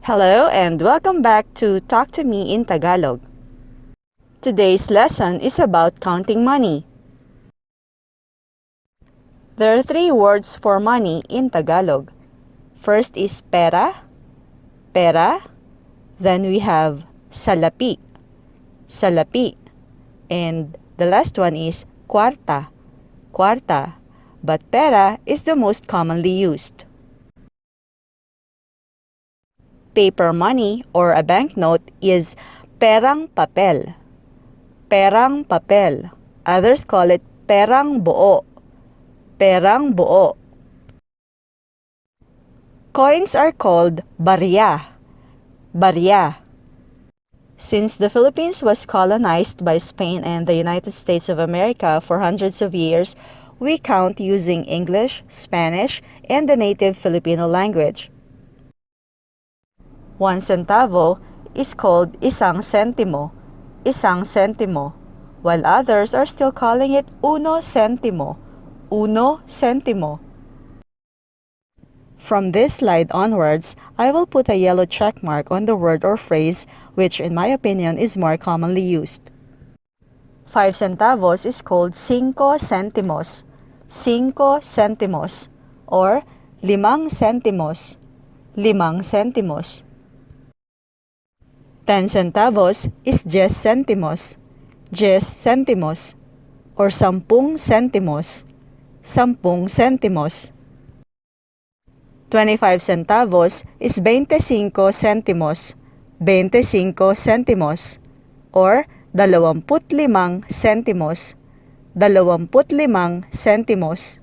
Hello and welcome back to Talk to Me in Tagalog. Today's lesson is about counting money. There are three words for money in Tagalog. First is pera, pera. Then we have salapi, salapi. And the last one is kwarta, kwarta. But pera is the most commonly used. Paper money or a banknote is perang papel. Perang papel. Others call it perang buo. Perang buo. Coins are called barya. Barya. Since the Philippines was colonized by Spain and the United States of America for hundreds of years, we count using English, Spanish, and the native Filipino language. 1 centavo is called isang sentimo, isang sentimo, while others are still calling it uno sentimo, uno sentimo. From this slide onwards, I will put a yellow check mark on the word or phrase which in my opinion is more commonly used. 5 centavos is called cinco centimos, cinco centimos, or limang centimos, limang centimos. 10 centavos is 10 centimos, 10 centimos, or 10 centimos, 10 centimos. 25 centavos is 25 centimos, 25 centimos, or 25 centimos, 25 centimos.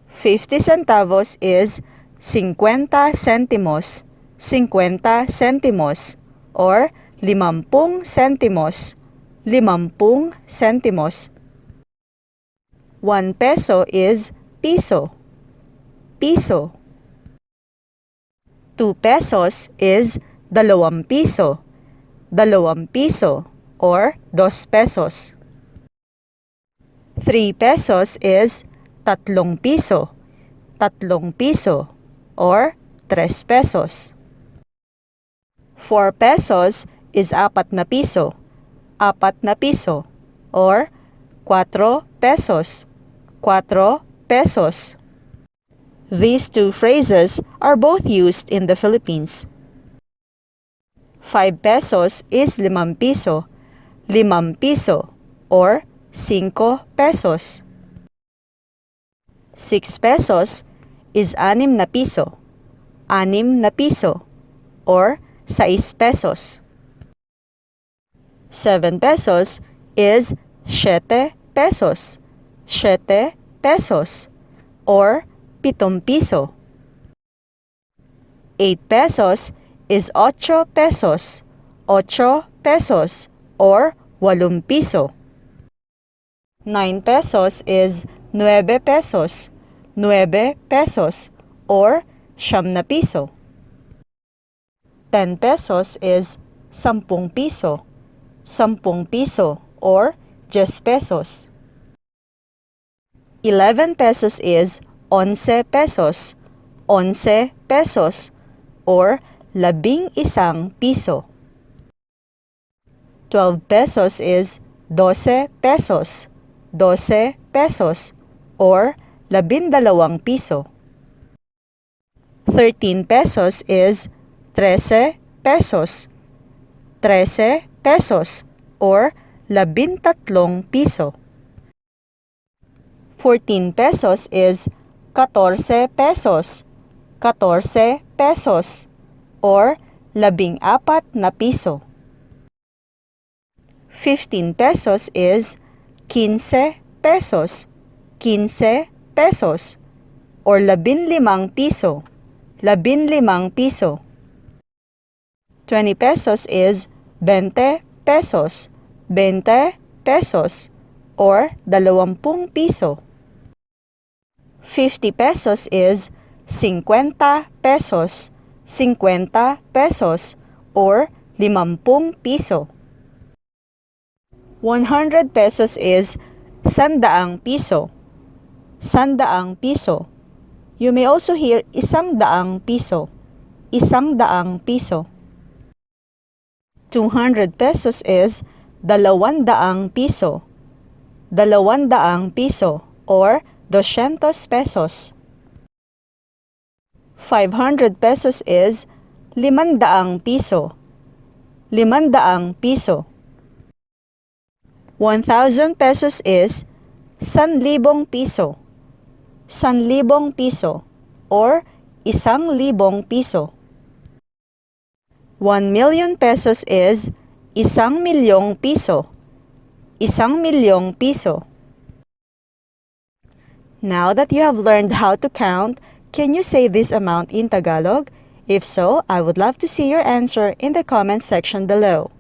50 centavos is 50 centimos, 50 centimos, or 50 centimos, 50 centimos. 1 peso is piso, piso. 2 pesos is 2 piso, 2 piso, or 2 pesos. 3 pesos is 3 piso, 3 piso, or 3 pesos. 4 pesos is 4 na piso, 4 na piso, or 4 pesos, 4 pesos. These two phrases are both used in the Philippines. 5 pesos is 5 piso, 5 piso, or 5 pesos. 6 pesos is 6 na piso, 6 na piso, or 6 pesos. 7 pesos is 7 pesos, 7 pesos, or 7 piso. 8 pesos is 8 pesos, 8 pesos, or 8 piso. 9 pesos is 9 pesos, 9 pesos, or 9 na piso. 10 pesos is 10 piso, 10 piso, or 10 pesos. 11 pesos is 11 pesos, 11 pesos, or 11 piso. 12 pesos is 12 pesos, 12 pesos, or 12 piso. 13 pesos is 13 pesos, 13 pesos, or 13 piso. 14 pesos is 14 pesos, 14 pesos, or 14 na piso. 15 pesos is 15 pesos, 15 pesos, or 15 piso, 15 piso. 20 pesos is 20 pesos, 20 pesos, or 20 piso. 50 pesos is 50 pesos, 50 pesos, or 50 piso. 100 pesos is 100 piso, 100 piso. You may also hear 100 piso. 100 piso. 200 pesos is 200 piso. 200 piso or 200 pesos. 500 pesos is 500 piso. 500 piso. 1,000 pesos is 1,000 piso. 1,000 piso or 1,000 piso. 1 million pesos is 1,000,000 piso. 1,000,000 piso. Now that you have learned how to count, can you say this amount in Tagalog? If so, I would love to see your answer in the comment section below.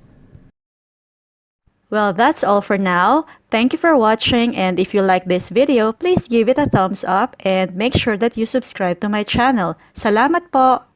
Well, that's all for now. Thank you for watching, and if you like this video, please give it a thumbs up and make sure that you subscribe to my channel. Salamat po!